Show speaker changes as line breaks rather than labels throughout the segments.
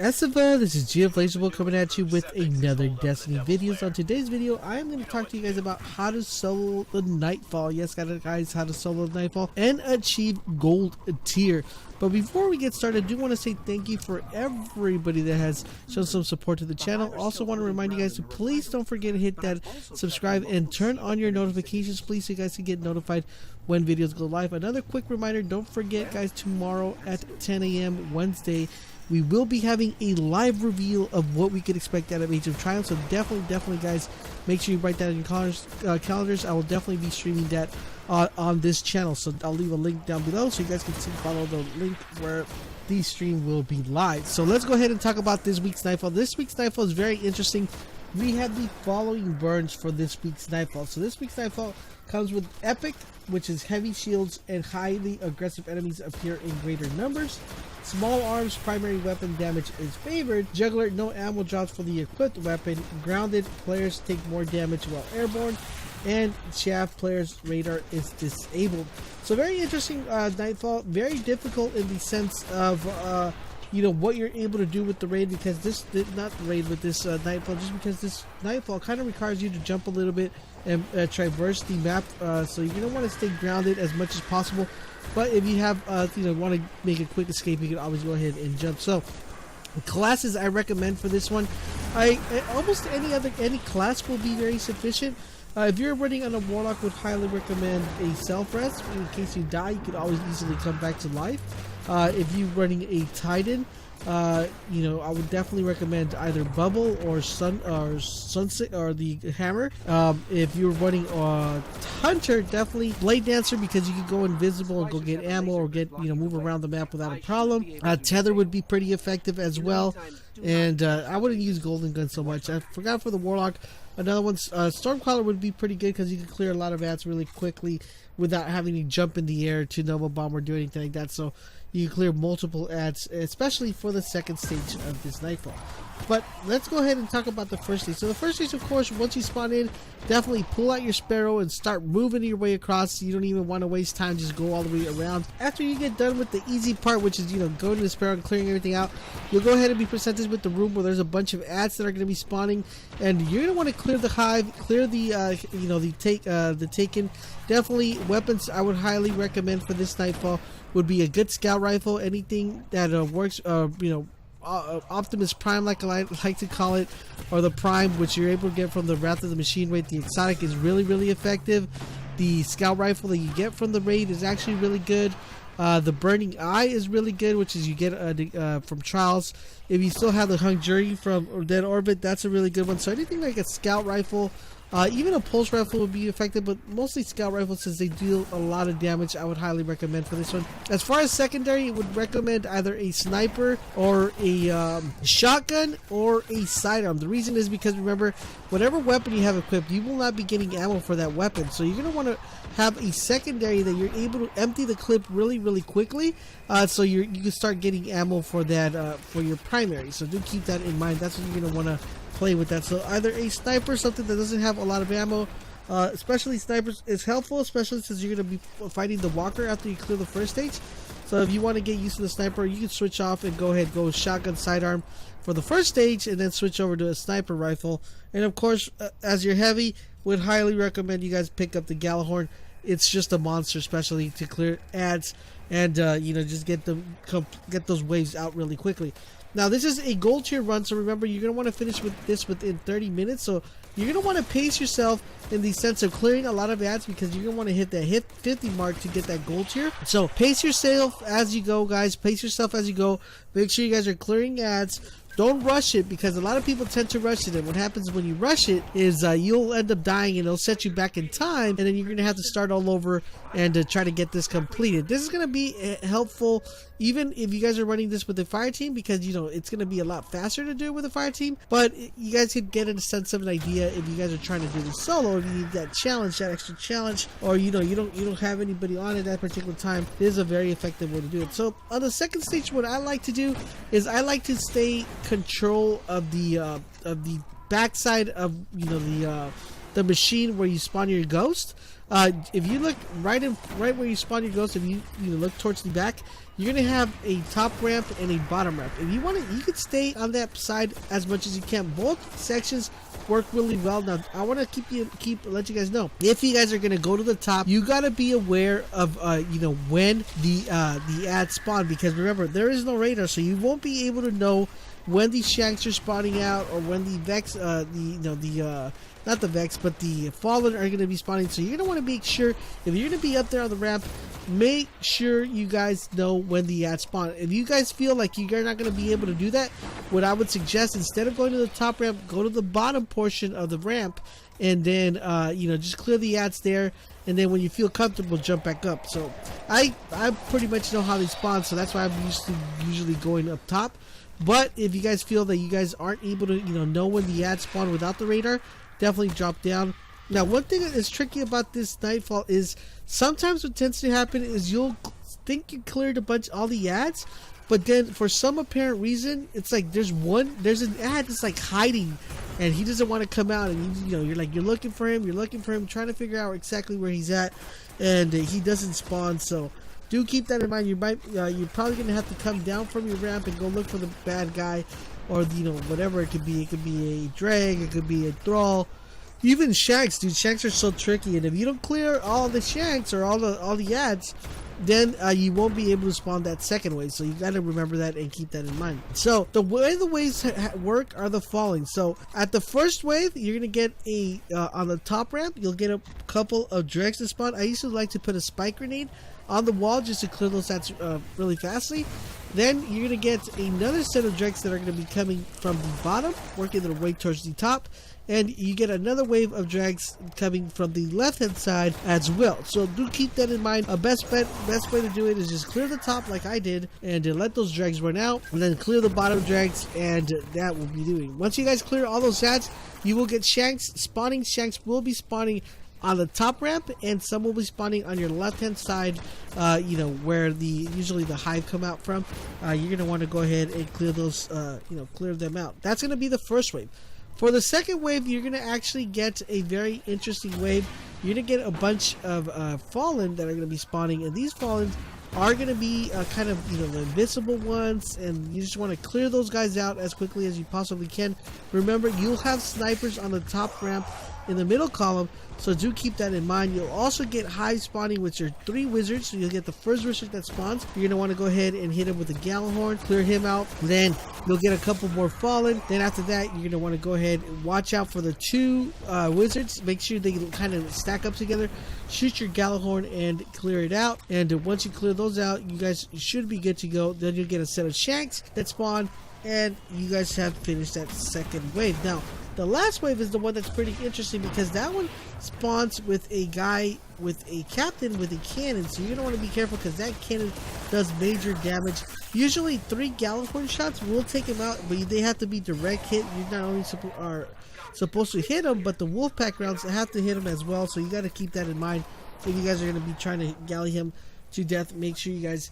Zavala, this is GF coming at you with another Destiny video. So on today's video, I am going to talk to you guys about how to solo the Nightfall. Yes, guys, how to solo the Nightfall and achieve gold tier. But before we get started, I do want to say thank you for everybody that has shown some support to the channel. Also want to remind you guys to please don't forget to hit that subscribe and turn on your notifications, please, so you guys can get notified when videos go live. Another quick reminder, don't forget, guys, tomorrow at 10 a.m. Wednesday, we will be having a live reveal of what we could expect out of Age of Triumph. So definitely, guys, make sure you write that in your calendars. I will definitely be streaming that on this channel. So I'll leave a link down below so you guys can follow the link where the stream will be live. So let's go ahead and talk about this week's Nightfall. This week's Nightfall is very interesting. We have the following burns for this week's Nightfall. So this week's Nightfall comes with Epic, which is heavy shields and highly aggressive enemies appear in greater numbers. Small arms primary weapon damage is favored. Juggler, no ammo drops for the equipped weapon. Grounded players take more damage while airborne. And Shaft players radar is disabled. So very interesting Nightfall. Very difficult in the sense of you know, what you're able to do with the raid, because this not the raid with this Nightfall, just because this Nightfall kind of requires you to jump a little bit and traverse the map, so you're gonna want to stay grounded as much as possible. But if you have you know, want to make a quick escape, you can always go ahead and jump. So classes I recommend for this one, almost any class will be very sufficient. If you're running on a Warlock, would highly recommend a self-res. In case you die, you could always easily come back to life. If you're running a Titan, you know, I would definitely recommend either Bubble or Sunset or the Hammer. If you're running Hunter, definitely Blade Dancer, because you can go invisible and go get ammo or get, you know, move around the map without a problem. Tether would be pretty effective as well. And I wouldn't use Golden Gun so much. I forgot for the Warlock. Another one, Stormcaller would be pretty good because you can clear a lot of ads really quickly without having to jump in the air to Nova Bomb or do anything like that. So you can clear multiple ads, especially for the second stage of this Nightfall. But let's go ahead and talk about the first stage. So the first stage, of course, once you spawn in, definitely pull out your Sparrow and start moving your way across. You don't even want to waste time, just go all the way around. After you get done with the easy part, which is, you know, going to the Sparrow and clearing everything out, you'll go ahead and be presented with the room where there's a bunch of ads that are going to be spawning, and you're going to want to clear the hive, clear the you know, the taken. Definitely weapons I would highly recommend for this Nightfall would be a good scout rifle, anything that works, you know, Optimus Prime, like I like to call it, or the Prime, which you're able to get from the Wrath of the Machine raid. The exotic is really effective. The scout rifle that you get from the raid is actually really good. The Burning Eye is really good, which is you get from Trials. If you still have the Hung Jury from Dead Orbit, that's a really good one. So anything like a scout rifle, even a pulse rifle would be effective, but mostly scout rifles, since they deal a lot of damage, I would highly recommend for this one. As far as secondary, I would recommend either a sniper or a shotgun or a sidearm. The reason is because, remember, whatever weapon you have equipped, you will not be getting ammo for that weapon. So you're going to want to have a secondary that you're able to empty the clip really quickly, so you can start getting ammo for that, for your primary. So do keep that in mind. That's what you're going to want to play with that. So either a sniper, something that doesn't have a lot of ammo, especially snipers is helpful, especially since you're going to be fighting the walker after you clear the first stage. So if you want to get used to the sniper, you can switch off and go ahead, go shotgun sidearm for the first stage, and then switch over to a sniper rifle. And of course, as you're heavy, would highly recommend you guys pick up the Galahorn. It's just a monster, especially to clear ads and you know, just get those waves out really quickly. Now this is a gold tier run, so remember, you're going to want to finish with this within 30 minutes. So you're going to want to pace yourself in the sense of clearing a lot of ads, because you're going to want to hit that 50 mark to get that gold tier. So pace yourself as you go, guys. Pace yourself as you go. Make sure you guys are clearing ads. Don't rush it, because a lot of people tend to rush it, and what happens when you rush it is you'll end up dying, and it'll set you back in time, and then you're going to have to start all over and try to get this completed. This is going to be helpful even if you guys are running this with a fire team, because, you know, it's going to be a lot faster to do it with a fire team, but you guys can get a sense of an idea if you guys are trying to do this solo, if you need that challenge, that extra challenge, or, you know, you don't have anybody on at that particular time. This is a very effective way to do it. So on the second stage, what I like to do is I like to stay control of the backside of, you know, the machine where you spawn your ghost. If you look right where you spawn your ghost, if you look towards the back, you're gonna have a top ramp and a bottom ramp. If you want to, you can stay on that side as much as you can. Both sections work really well. Now I want to let you guys know, if you guys are gonna go to the top, you gotta be aware of when the ads spawn, because remember, there is no radar, so you won't be able to know when the shanks are spawning out, or when the vex not the vex, but the fallen are going to be spawning. So you're going to want to make sure, if you're going to be up there on the ramp, make sure you guys know when the ads spawn. If you guys feel like you're not going to be able to do that, what I would suggest, instead of going to the top ramp, go to the bottom portion of the ramp, and then just clear the ads there, and then when you feel comfortable, jump back up. So I pretty much know how they spawn, so that's why I'm usually going up top. But if you guys feel that you guys aren't able to know when the ads spawn without the radar, definitely drop down. Now, one thing that is tricky about this Nightfall is sometimes what tends to happen is you'll think you cleared all the ads, but then for some apparent reason, it's like there's an ad that's like hiding, and he doesn't want to come out, and you're looking for him, trying to figure out exactly where he's at, and he doesn't spawn. So do keep that in mind. You're probably gonna have to come down from your ramp and go look for the bad guy, or whatever it could be. It could be a drag, it could be a thrall, even shanks. Dude, shanks are so tricky, and if you don't clear all the shanks or all the ads, then you won't be able to spawn that second wave. So you got to remember that and keep that in mind. So the way the waves work are the following. So at the first wave, you're gonna get on the top ramp, you'll get a couple of dregs to spawn. I used to like to put a spike grenade on the wall just to clear those stats really fastly. Then you're gonna get another set of dregs that are gonna be coming from the bottom, working their way towards the top, and you get another wave of dregs coming from the left hand side as well. So do keep that in mind. Best way to do it is just clear the top like I did, and let those dregs run out, and then clear the bottom dregs, and that will be doing. Once you guys clear all those ads, you will get shanks spawning. Shanks will be spawning on the top ramp, and some will be spawning on your left hand side, where usually the hive come out from. You're gonna want to go ahead and clear those, clear them out. That's gonna be the first wave. For the second wave, you're gonna actually get a very interesting wave. You're gonna get a bunch of fallen that are gonna be spawning, and these fallen are gonna be kind of the invisible ones, and you just want to clear those guys out as quickly as you possibly can. Remember, you'll have snipers on the top ramp in the middle column, so do keep that in mind. You'll also get hive spawning with your 3 wizards, so you'll get the first wizard that spawns. You're going to want to go ahead and hit him with a Gallahorn, clear him out, then you'll get a couple more fallen. Then after that, you're going to want to go ahead and watch out for the 2 wizards. Make sure they kind of stack up together. Shoot your Gallahorn and clear it out, and once you clear those out, you guys should be good to go. Then you'll get a set of shanks that spawn, and you guys have finished that second wave. Now, the last wave is the one that's pretty interesting, because that one spawns with a guy with a captain with a cannon, so you're gonna want to be careful, because that cannon does major damage. Usually 3 Gallahorn shots will take him out, but they have to be direct hit. You're not only supposed to hit him, but the Wolfpack rounds have to hit him as well, so you got to keep that in mind. If you guys are going to be trying to galley him to death, make sure you guys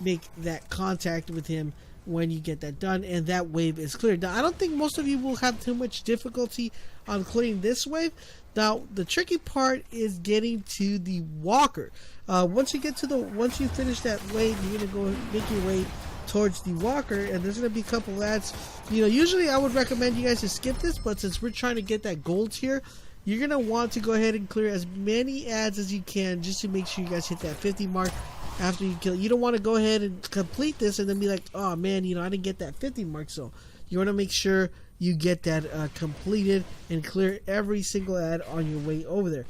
make that contact with him when you get that done, and that wave is cleared. Now, I don't think most of you will have too much difficulty on clearing this wave. Now, the tricky part is getting to the walker. Once you finish that wave, you're gonna go make your way towards the walker, and there's gonna be a couple ads. Usually I would recommend you guys to skip this, but since we're trying to get that gold here, you're gonna want to go ahead and clear as many ads as you can, just to make sure you guys hit that 50 mark. After you kill, you don't want to go ahead and complete this and then be like, oh man, I didn't get that 50 mark. So you want to make sure you get that completed and clear every single ad on your way over there.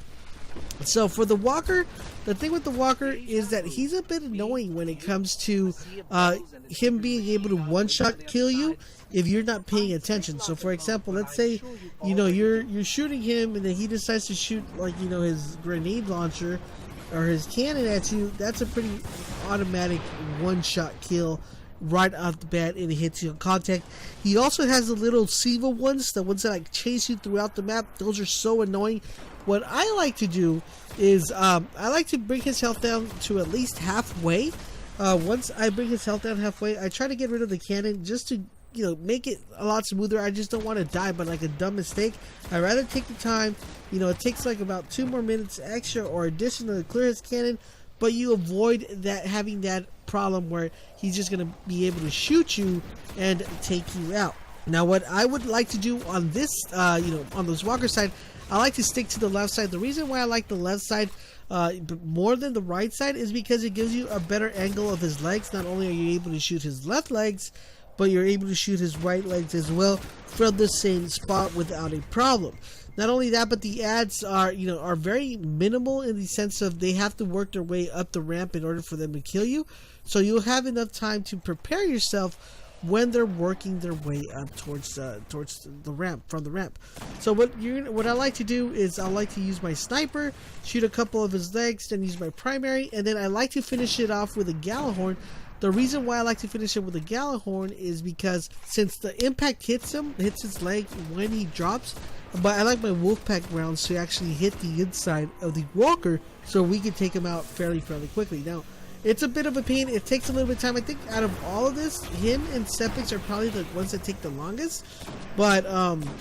So for the walker, the thing with the walker is that he's a bit annoying when it comes to him being able to one-shot kill you if you're not paying attention. So for example, let's say you're shooting him, and then he decides to shoot his grenade launcher or his cannon at you. That's a pretty automatic one-shot kill right off the bat, and it hits you on contact. He also has the little Siva ones, the ones that like chase you throughout the map. Those are so annoying. What I like to do is I like to bring his health down to at least halfway. Once I bring his health down halfway, I try to get rid of the cannon just to make it a lot smoother. I just don't want to die by like a dumb mistake. I'd rather take the time. It takes like about 2 more minutes extra or additional to clear his cannon, but you avoid that having that problem where he's just going to be able to shoot you and take you out. Now, what I would like to do on this, on this walker side, I like to stick to the left side. The reason why I like the left side more than the right side is because it gives you a better angle of his legs. Not only are you able to shoot his left legs, but you're able to shoot his right legs as well from the same spot without a problem. Not only that, but the ads are very minimal in the sense of they have to work their way up the ramp in order for them to kill you. So you'll have enough time to prepare yourself when they're working their way up towards the ramp, from the ramp. So what I like to do is I like to use my sniper, shoot a couple of his legs, then use my primary, and then I like to finish it off with a Gallahorn. The reason why I like to finish it with a Gallahorn is because since the impact hits his leg when he drops, but I like my Wolfpack rounds to actually hit the inside of the walker so we can take him out fairly quickly. Now, it's a bit of a pain. It takes a little bit of time. I think out of all of this, him and Sepiks are probably the ones that take the longest. But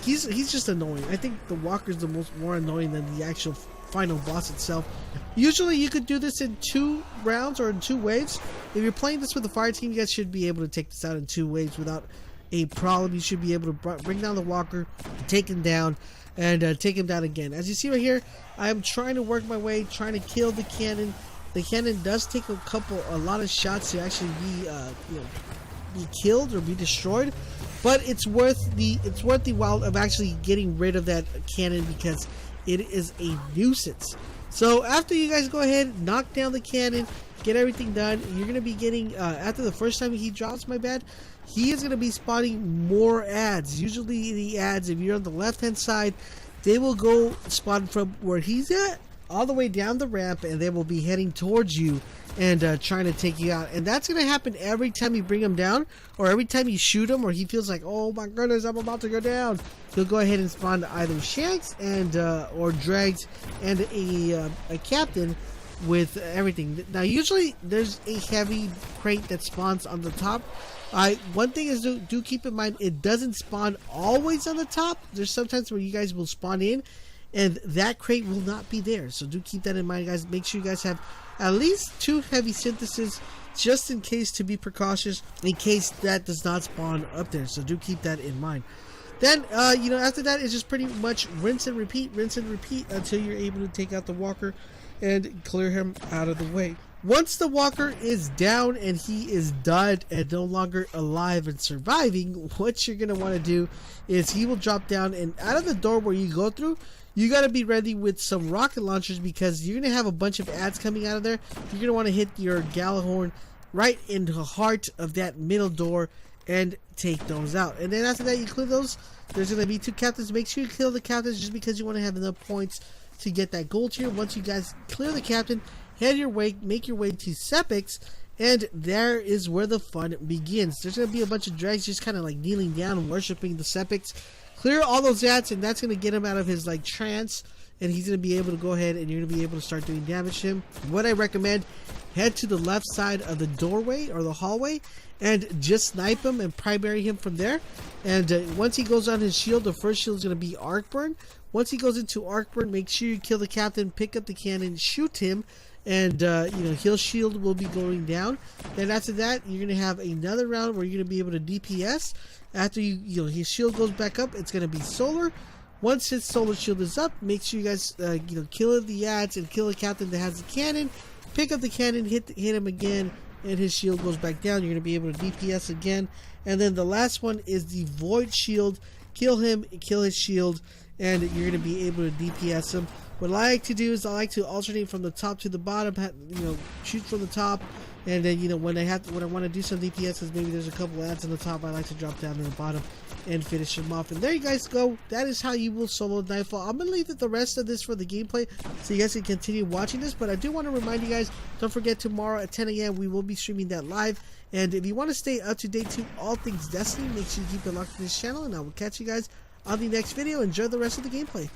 he's just annoying. I think the walker's the more annoying than the actual final boss itself. Usually you could do this in 2 rounds or in 2 waves. If you're playing this with the fire team, you guys should be able to take this out in 2 waves without a problem. You should be able to bring down the walker, take him down, and take him down again. As you see right here, I am trying to work my way, trying to kill the cannon. The cannon does take a lot of shots to actually be killed or be destroyed, but it's worth the while of actually getting rid of that cannon because it is a nuisance. So after you guys go ahead, knock down the cannon, get everything done, you're gonna be getting after the first time he drops, my bad, he is gonna be spawning more ads. Usually the ads, if you're on the left hand side, they will go spawn from where he's at all the way down the ramp, and they will be heading towards you and trying to take you out. And that's going to happen every time you bring him down, or every time you shoot him, or he feels like, oh my goodness, I'm about to go down. He'll go ahead and spawn either Shanks and or Dregs and a captain with everything. Now usually there's a heavy crate that spawns on the top. One thing is do keep in mind, it doesn't spawn always on the top. There's sometimes where you guys will spawn in and that crate will not be there, so do keep that in mind, guys. Make sure you guys have at least 2 heavy synthesis just in case, to be precautious in case that does not spawn up there, so do keep that in mind. Then after that, it's just pretty much rinse and repeat until you're able to take out the walker and clear him out of the way. Once the walker is down and he is dead and no longer alive and surviving, what you're going to want to do is he will drop down, and out of the door where you go through, you got to be ready with some rocket launchers because you're going to have a bunch of ads coming out of there. You're going to want to hit your Gallahorn right in the heart of that middle door and take those out. And then after that, you clear those. There's going to be 2 captains. Make sure you kill the captains just because you want to have enough points to get that gold tier. Once you guys clear the captain, make your way to Sepiks, and there is where the fun begins. There's going to be a bunch of dregs just kind of like kneeling down and worshiping the Sepiks. Clear all those ads, and that's going to get him out of his like trance, and he's going to be able to go ahead and you're going to be able to start doing damage to him. What I recommend, head to the left side of the doorway or the hallway and just snipe him and primary him from there. And once he goes on his shield, the first shield is going to be arc burn. Once he goes into arc burn, make sure you kill the captain, pick up the cannon, shoot him, and his shield will be going down. Then after that, you're going to have another round where you're going to be able to DPS. After his shield goes back up, it's going to be solar. Once his solar shield is up, make sure you guys kill the ads and kill the captain that has the cannon. Pick up the cannon, hit him again, and his shield goes back down. You're going to be able to DPS again. And then the last one is the void shield. Kill him, kill his shield, and you're going to be able to DPS him. What I like to do is I like to alternate from the top to the bottom, shoot from the top, and then when I want to do some DPS, because maybe there's a couple ads on the top, I like to drop down to the bottom and finish him off. And there you guys go. That is how you will solo Nightfall. I'm gonna leave the rest of this for the gameplay so you guys can continue watching this, but I do want to remind you guys, don't forget, tomorrow at 10 a.m. we will be streaming that live. And if you want to stay up to date to all things Destiny, make sure you keep it locked to this channel, and I will catch you guys on the next video. Enjoy the rest of the gameplay.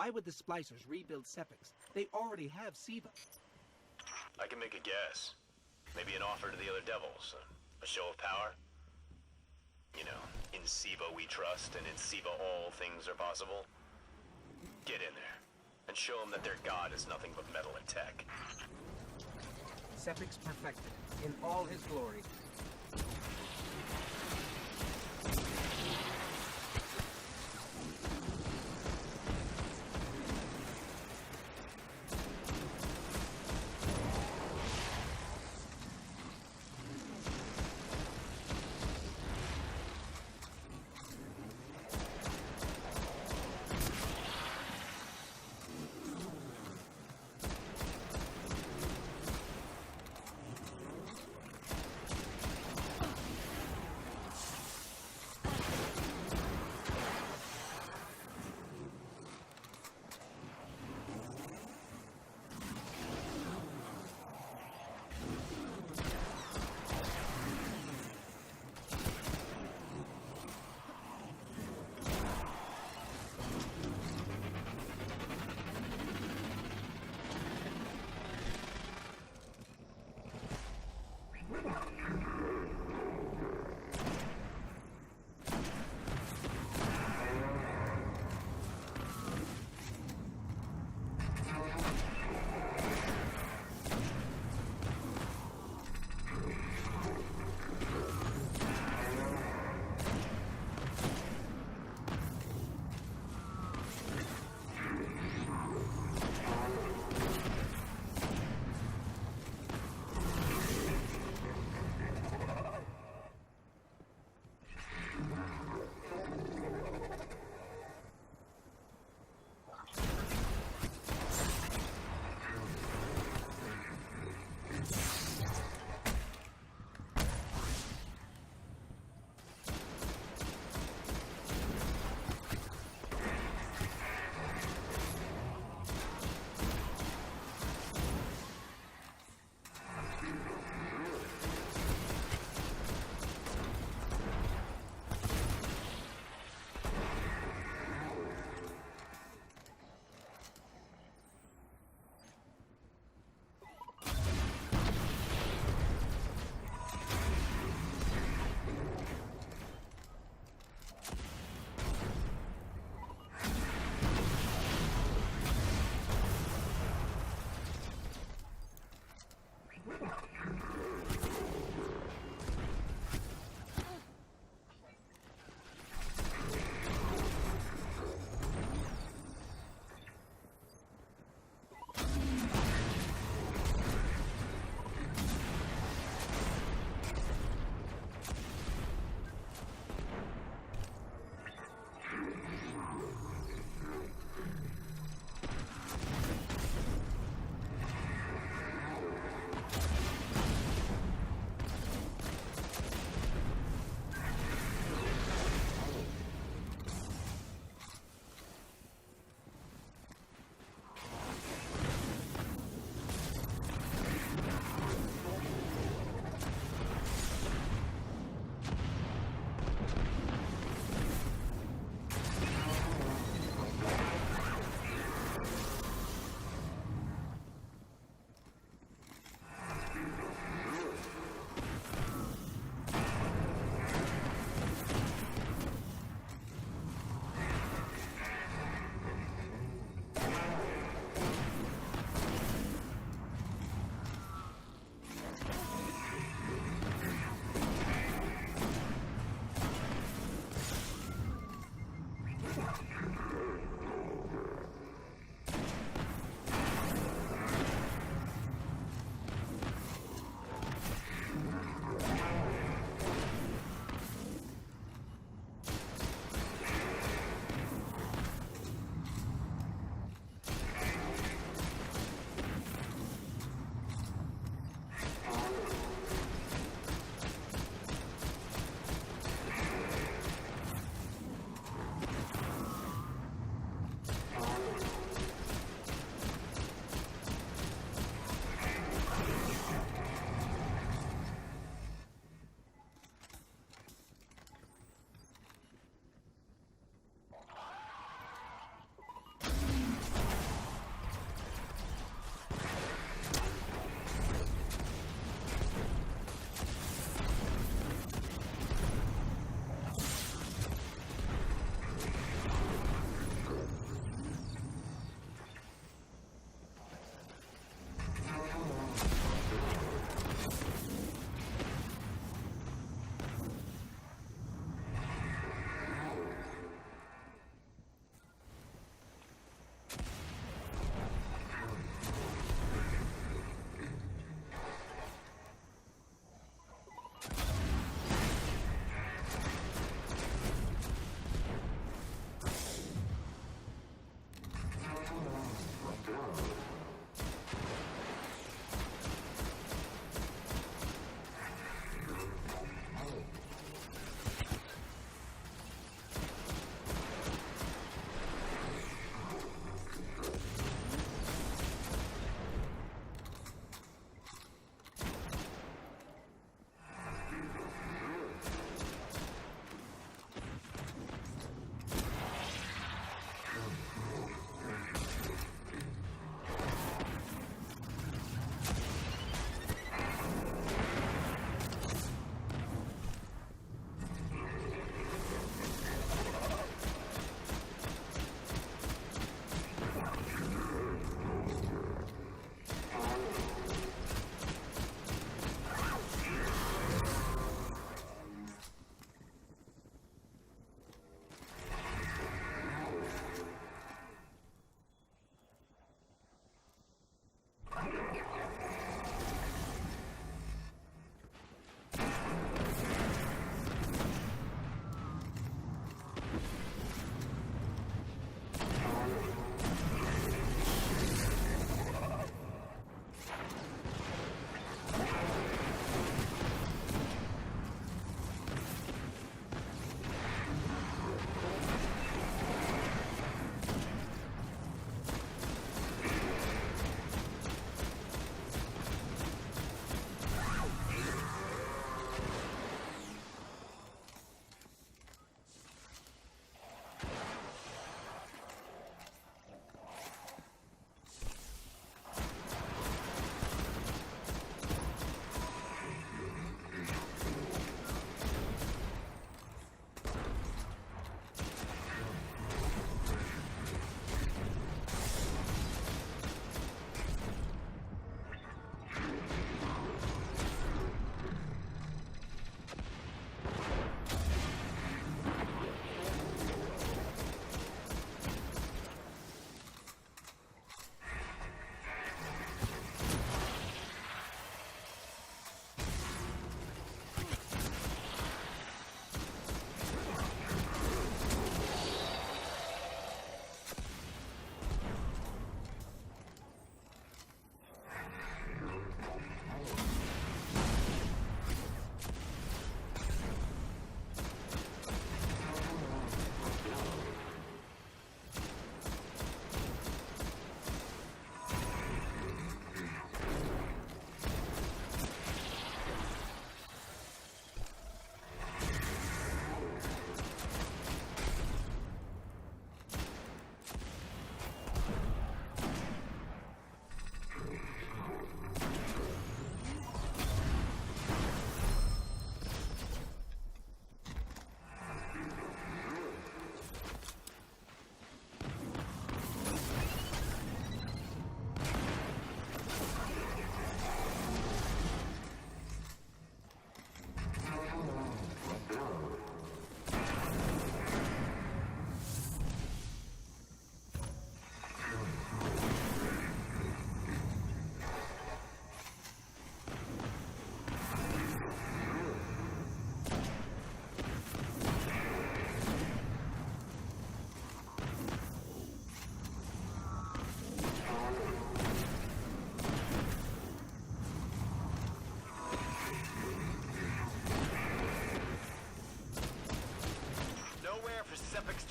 Why would the Splicers rebuild Sepiks? They already have Siva.
I can make a guess. Maybe an offer to the other Devils. A show of power? You know, in Siva we trust, and in Siva all things are possible. Get in there, and show them that their god is nothing but metal and tech.
Sepiks Perfected, in all his glory.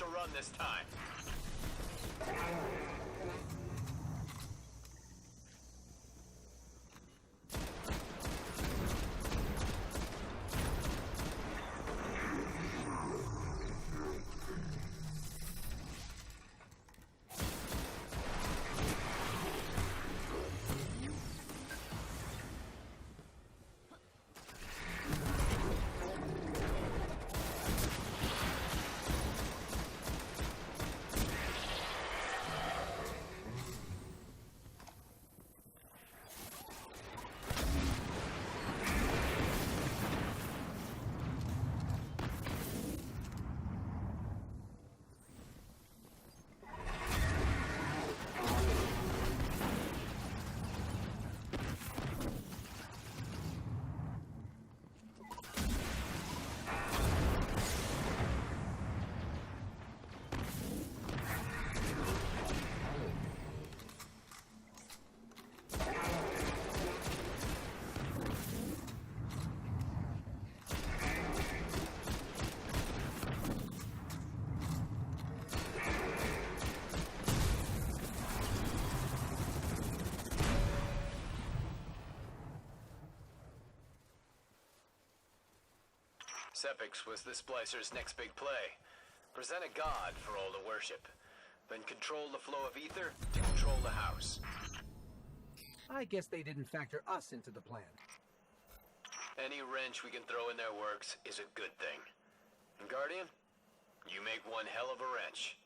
to run this time. Sepiks was the Splicer's next big play. Present a god for all to worship. Then control the flow of ether to control the house.
I guess they didn't factor us into the plan.
Any wrench we can throw in their works is a good thing. And Guardian, you make one hell of a wrench.